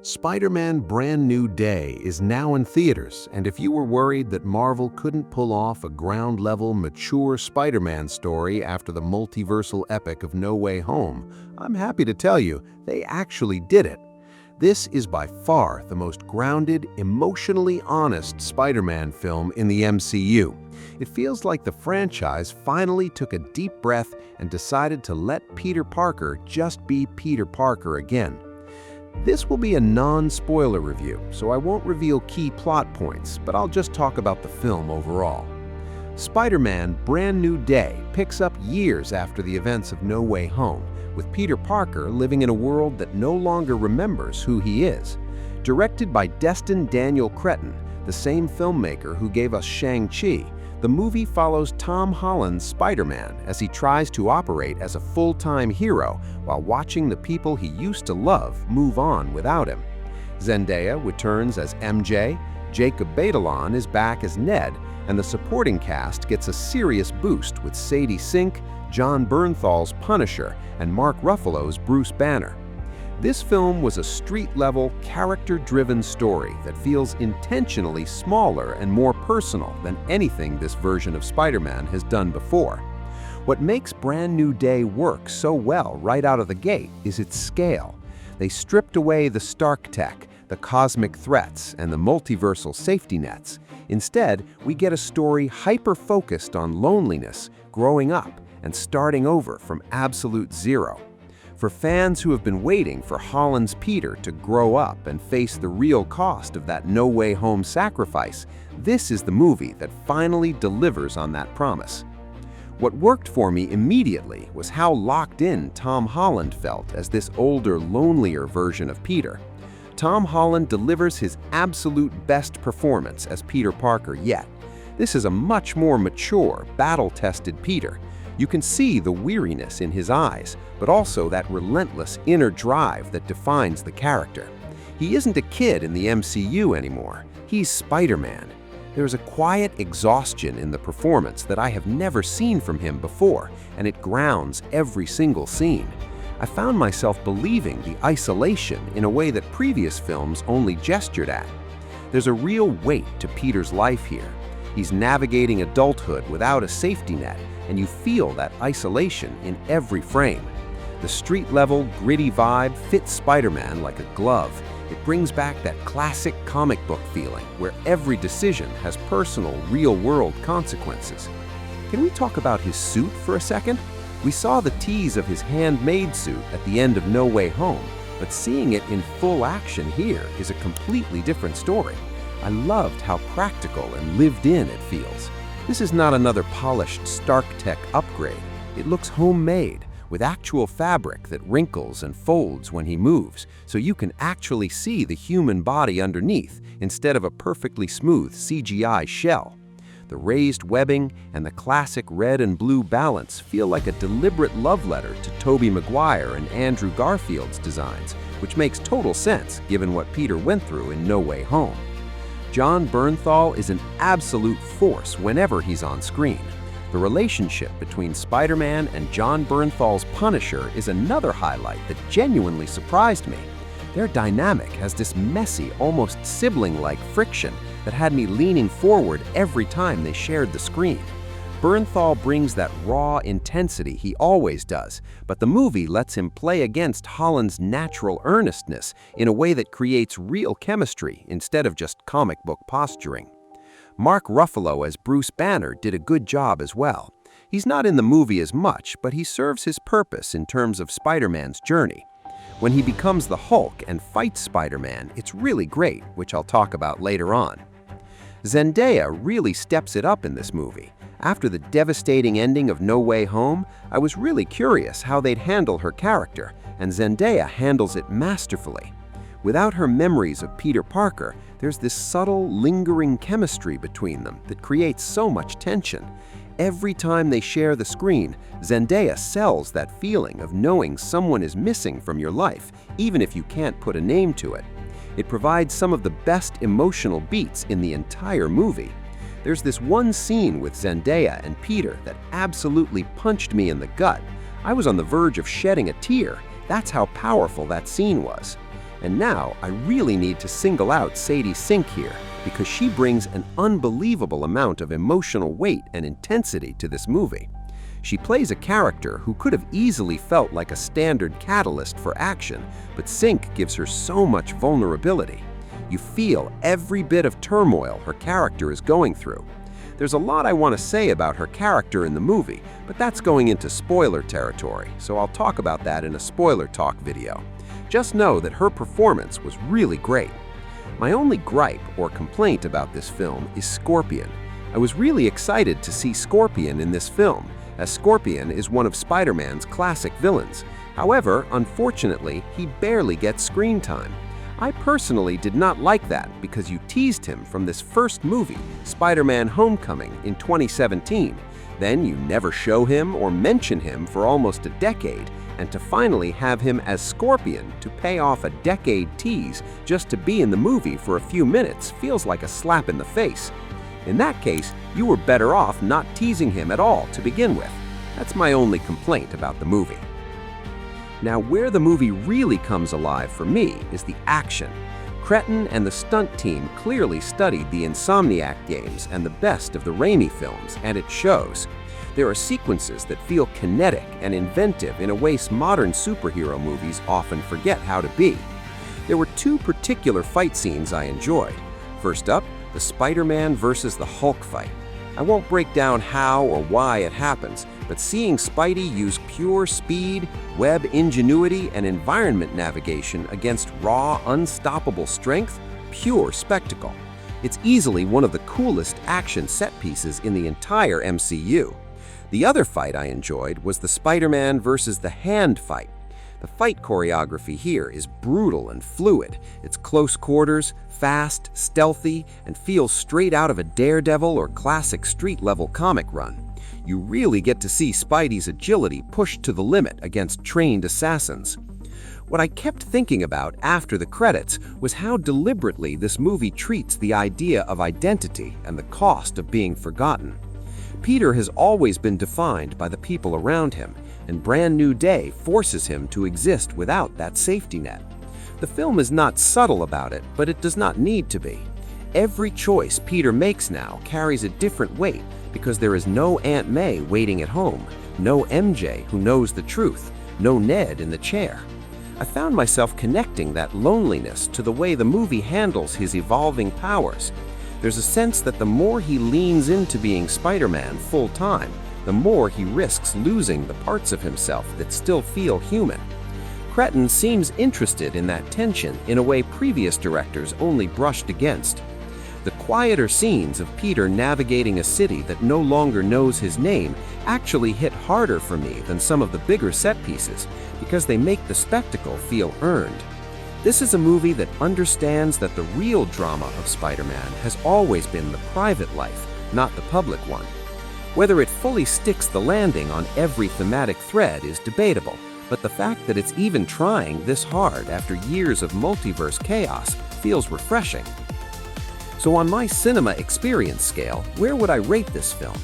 Spider-Man Brand New Day is now in theaters, and if you were worried that Marvel couldn't pull off a ground-level, mature Spider-Man story after the multiversal epic of No Way Home, I'm happy to tell you they actually did it. This is by far the most grounded, emotionally honest Spider-Man film in the MCU. It feels like the franchise finally took a deep breath and decided to let Peter Parker just be Peter Parker again. This will be a non-spoiler review, so I won't reveal key plot points, but I'll just talk about the film overall. Spider-Man Brand New Day picks up years after the events of No Way Home, with Peter Parker living in a world that no longer remembers who he is. Directed by Destin Daniel Cretton, the same filmmaker who gave us Shang-Chi, the movie follows Tom Holland's Spider-Man as he tries to operate as a full-time hero while watching the people he used to love move on without him. Zendaya returns as MJ, Jacob Batalon is back as Ned, and the supporting cast gets a serious boost with Sadie Sink, Jon Bernthal's Punisher, and Mark Ruffalo's Bruce Banner. This film was a street-level, character-driven story that feels intentionally smaller and more personal than anything this version of Spider-Man has done before. What makes Brand New Day work so well right out of the gate is its scale. They stripped away the Stark tech, the cosmic threats, and the multiversal safety nets. Instead, we get a story hyper-focused on loneliness, growing up, and starting over from absolute zero. For fans who have been waiting for Holland's Peter to grow up and face the real cost of that No Way Home sacrifice, this is the movie that finally delivers on that promise. What worked for me immediately was how locked in Tom Holland felt as this older, lonelier version of Peter. Tom Holland delivers his absolute best performance as Peter Parker yet. This is a much more mature, battle-tested Peter. You can see the weariness in his eyes, but also that relentless inner drive that defines the character. He isn't a kid in the MCU anymore. He's Spider-Man. There's a quiet exhaustion in the performance that I have never seen from him before, and it grounds every single scene. I found myself believing the isolation in a way that previous films only gestured at. There's a real weight to Peter's life here. He's navigating adulthood without a safety net, and you feel that isolation in every frame. The street-level, gritty vibe fits Spider-Man like a glove. It brings back that classic comic book feeling where every decision has personal, real-world consequences. Can we talk about his suit for a second? We saw the tease of his handmade suit at the end of No Way Home, but seeing it in full action here is a completely different story. I loved how practical and lived-in it feels. This is not another polished Stark Tech upgrade. It looks homemade, with actual fabric that wrinkles and folds when he moves, so you can actually see the human body underneath instead of a perfectly smooth CGI shell. The raised webbing and the classic red and blue balance feel like a deliberate love letter to Tobey Maguire and Andrew Garfield's designs, which makes total sense given what Peter went through in No Way Home. Jon Bernthal is an absolute force whenever he's on screen. The relationship between Spider-Man and Jon Bernthal's Punisher is another highlight that genuinely surprised me. Their dynamic has this messy, almost sibling-like friction that had me leaning forward every time they shared the screen. Bernthal brings that raw intensity he always does, but the movie lets him play against Holland's natural earnestness in a way that creates real chemistry instead of just comic book posturing. Mark Ruffalo as Bruce Banner did a good job as well. He's not in the movie as much, but he serves his purpose in terms of Spider-Man's journey. When he becomes the Hulk and fights Spider-Man, it's really great, which I'll talk about later on. Zendaya really steps it up in this movie. After the devastating ending of No Way Home, I was really curious how they'd handle her character, and Zendaya handles it masterfully. Without her memories of Peter Parker, there's this subtle, lingering chemistry between them that creates so much tension. Every time they share the screen, Zendaya sells that feeling of knowing someone is missing from your life, even if you can't put a name to it. It provides some of the best emotional beats in the entire movie. There's this one scene with Zendaya and Peter that absolutely punched me in the gut. I was on the verge of shedding a tear. That's how powerful that scene was. And now I really need to single out Sadie Sink here, because she brings an unbelievable amount of emotional weight and intensity to this movie. She plays a character who could have easily felt like a standard catalyst for action, but Sink gives her so much vulnerability. You feel every bit of turmoil her character is going through. There's a lot I want to say about her character in the movie, but that's going into spoiler territory, so I'll talk about that in a spoiler talk video. Just know that her performance was really great. My only gripe or complaint about this film is Scorpion. I was really excited to see Scorpion in this film, as Scorpion is one of Spider-Man's classic villains. However, unfortunately, he barely gets screen time. I personally did not like that because you teased him from this first movie, Spider-Man Homecoming, in 2017. Then you never show him or mention him for almost a decade, and to finally have him as Scorpion to pay off a decade tease just to be in the movie for a few minutes feels like a slap in the face. In that case, you were better off not teasing him at all to begin with. That's my only complaint about the movie. Now, where the movie really comes alive for me is the action. Cretton and the stunt team clearly studied the Insomniac games and the best of the Raimi films, and it shows. There are sequences that feel kinetic and inventive in a way modern superhero movies often forget how to be. There were two particular fight scenes I enjoyed. First up, the Spider-Man versus the Hulk fight. I won't break down how or why it happens, but seeing Spidey use pure speed, web ingenuity, and environment navigation against raw, unstoppable strength, pure spectacle. It's easily one of the coolest action set pieces in the entire MCU. The other fight I enjoyed was the Spider-Man versus the Hand fight. The fight choreography here is brutal and fluid. It's close quarters, fast, stealthy, and feels straight out of a Daredevil or classic street-level comic run. You really get to see Spidey's agility pushed to the limit against trained assassins. What I kept thinking about after the credits was how deliberately this movie treats the idea of identity and the cost of being forgotten. Peter has always been defined by the people around him, and Brand New Day forces him to exist without that safety net. The film is not subtle about it, but it does not need to be. Every choice Peter makes now carries a different weight because there is no Aunt May waiting at home, no MJ who knows the truth, no Ned in the chair. I found myself connecting that loneliness to the way the movie handles his evolving powers. There's a sense that the more he leans into being Spider-Man full-time, the more he risks losing the parts of himself that still feel human. Cretton seems interested in that tension in a way previous directors only brushed against. The quieter scenes of Peter navigating a city that no longer knows his name actually hit harder for me than some of the bigger set pieces because they make the spectacle feel earned. This is a movie that understands that the real drama of Spider-Man has always been the private life, not the public one. Whether it fully sticks the landing on every thematic thread is debatable, but the fact that it's even trying this hard after years of multiverse chaos feels refreshing. So on my cinema experience scale, where would I rate this film?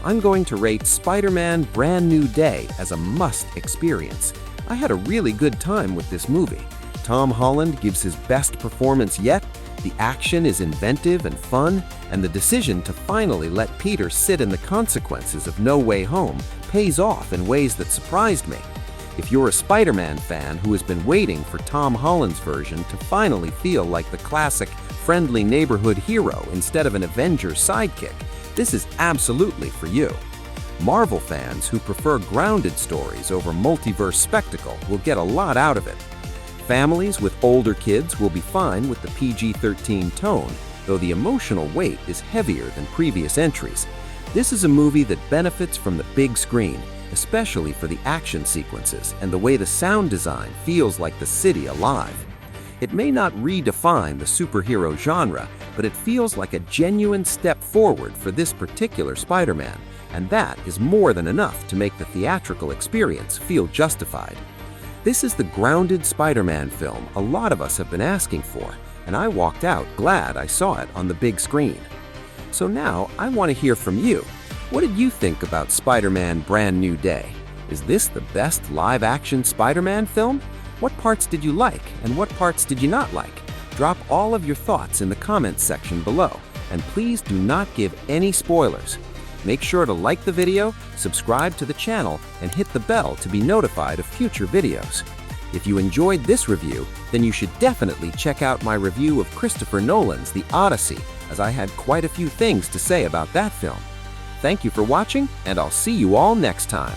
I'm going to rate Spider-Man Brand New Day as a must experience. I had a really good time with this movie. Tom Holland gives his best performance yet, the action is inventive and fun, and the decision to finally let Peter sit in the consequences of No Way Home pays off in ways that surprised me. If you're a Spider-Man fan who has been waiting for Tom Holland's version to finally feel like the classic friendly neighborhood hero instead of an Avengers sidekick, this is absolutely for you. Marvel fans who prefer grounded stories over multiverse spectacle will get a lot out of it. Families with older kids will be fine with the PG-13 tone, though the emotional weight is heavier than previous entries. This is a movie that benefits from the big screen, especially for the action sequences and the way the sound design feels like the city alive. It may not redefine the superhero genre, but it feels like a genuine step forward for this particular Spider-Man, and that is more than enough to make the theatrical experience feel justified. This is the grounded Spider-Man film a lot of us have been asking for, and I walked out glad I saw it on the big screen. So now I want to hear from you. What did you think about Spider-Man Brand New Day? Is this the best live-action Spider-Man film? What parts did you like and what parts did you not like? Drop all of your thoughts in the comments section below, and please do not give any spoilers. Make sure to like the video, subscribe to the channel, and hit the bell to be notified of future videos. If you enjoyed this review, then you should definitely check out my review of Christopher Nolan's The Odyssey, as I had quite a few things to say about that film. Thank you for watching, and I'll see you all next time.